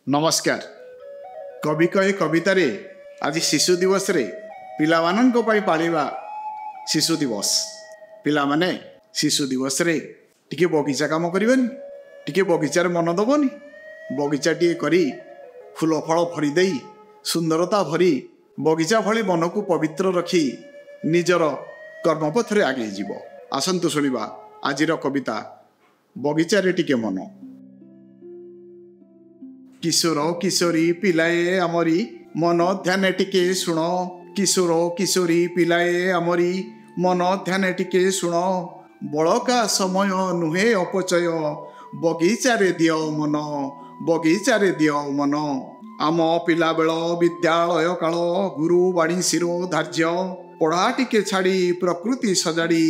नमस्कार। कवि कहे कविता रे आज शिशु दिवस रे पिला माननको पाई पालिबा शिशु दिवस। पिला माने शिशु दिवस रे टिके बगीचा काम करबनी, टिके बगीचार मन दबनी, बगीचा टिके करी फूल फल भरी देई सुंदरता भरी बगीचा भली मन को पवित्र रखी निजर कर्मपथ रे आगे जीव। आसंतु सुनिबा आजिर कविता बगीचा रे टिके मन। किशोर किशोरी पिलाए आमरी मन ध्यान टिके शुण। किशोर किशोरी पिलाए आमरी मन ध्यान टिके शुण। बड़का समय नुहे अपचय बगीचा रे दियो मन, बगीचा रे दियो मन। आम पिला बेल विद्यालय काल गुरुवाणी शिरो धार्य। पढ़ा टिके छाड़ी प्रकृति सजाड़ी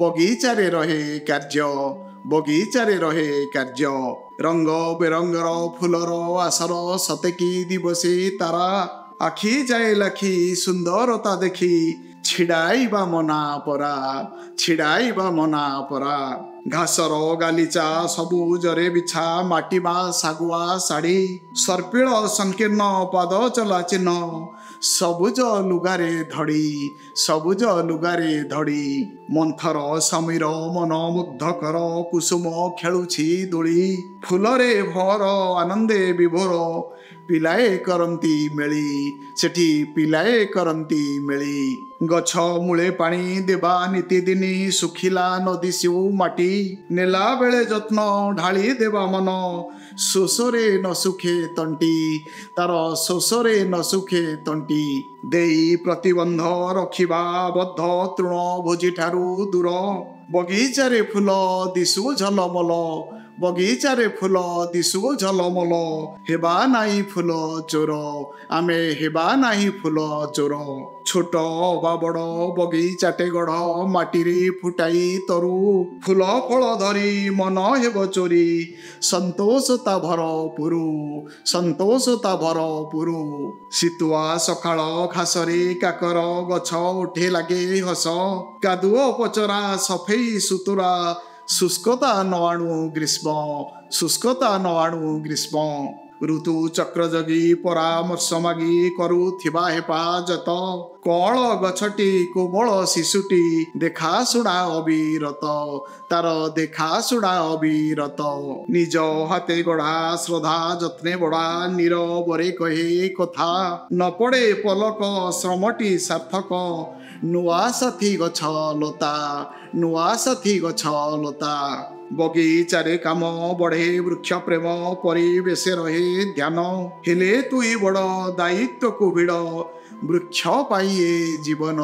बगीचा रे रहे कार्य, बगीचा रे रहे कार्य। रंग बेरंगर फुलर आसर सतेकी दिवसे तारा। आखि जाए लाखी सुंदरता देखी छिड़ाइबा मना परा, छिड़ाइबा मना परा। घासर गालीचा सबुजरे बिछा माटीबा सागुआ शाढ़ी। सर्पिल संकीर्ण पाद चला चिन्ह सबुज लुगारे धड़ी, सबुज लुगारे धड़ी। मंथर समीर मन मुग्धकर कुसुम खेलुछि दोली। फूलरे भर आनंदे विभोर पिलाए करंती मेली, सेठी पिलाए करंती मेली। गछ मूले पानी देबा नीति दिनी सुखिला नदी सिउ माटी। नेला बेले जत्न ढाली देबा मन शोषरे न सुखे तंटी, तार शोषरे न सुखे तंटी। देई प्रतिबंध रखिबा बद्ध तृण भोजी ठारू दूर। बगीचा रे फूल दिसु झलमल, बगीचा रे फूल दिसु झलमल। हेबा नाई फूल चोर, आमे हेबा नाई फूल चोर। छोट बा बड़ बगीचाटे गढ़ माटी रे फुटाई तरु। फूल फल धरी मन हेब चोरी संतोषता भरपुरु, संतोषता भरपुरु। शीतुआ सकाळ घासरे काकर गछ उठे लागे हस। कादुओ पचरा सफेई सुतुरा शुष्कता न आणु ग्रीष्म, शुष्कता न आणु ग्रीष्म। ऋतु चक्र जगी परामर्श मागी करुथिबा हेफाजत। कळ गछटी कोमल शिशुटी देखा शुणा अविरत, तार देखा शुणा अविरत। निज हाते गढ़ा श्रद्धा जत्ने बड़ा नीरवरे कहे कथा। न पड़े पलक श्रमटी सार्थक नुआ साथी गछ लता, नुआ साथी गछ लता। बगीचारे काम बढ़े वृक्ष प्रेम परिवेश रहे ध्यान। हेले तुई बड़ दायित्व को भिड़ वृक्ष पाइए जीवन,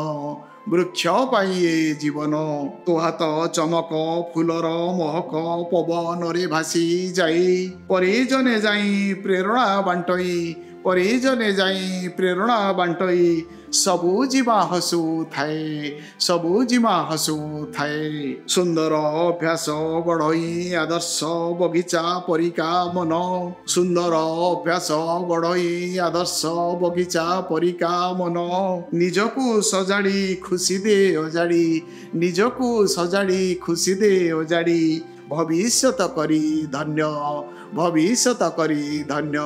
वृक्ष पाइए जीवन। तो हाथ चमक फूलर महक पवन रे भासी जाई। परिजने जाई प्रेरणा बांटई, परिजने जाई प्रेरणा बांटई। सबु जीवा हसु थाए, सबु जीवा हसु थाए। सुंदर अभ्यास गढ़ई आदर्श बगीचा परिका मन। सुंदर अभ्यास गढ़ई आदर्श बगीचा परिका मन। निजकु सजाड़ी खुशी दे अजाड़ी, निजकु सजाड़ी खुशी दे अजाड़ी। भविष्यत करी धन्य, भविष्यत करी धन्य।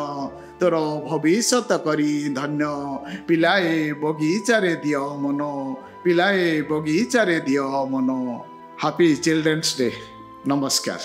तोर भविष्यत करी धन्य। पिलाए बगीचा रे दियो मन, पिलाए बगीचा रे दियो मन। Happy children's day. नमस्कार।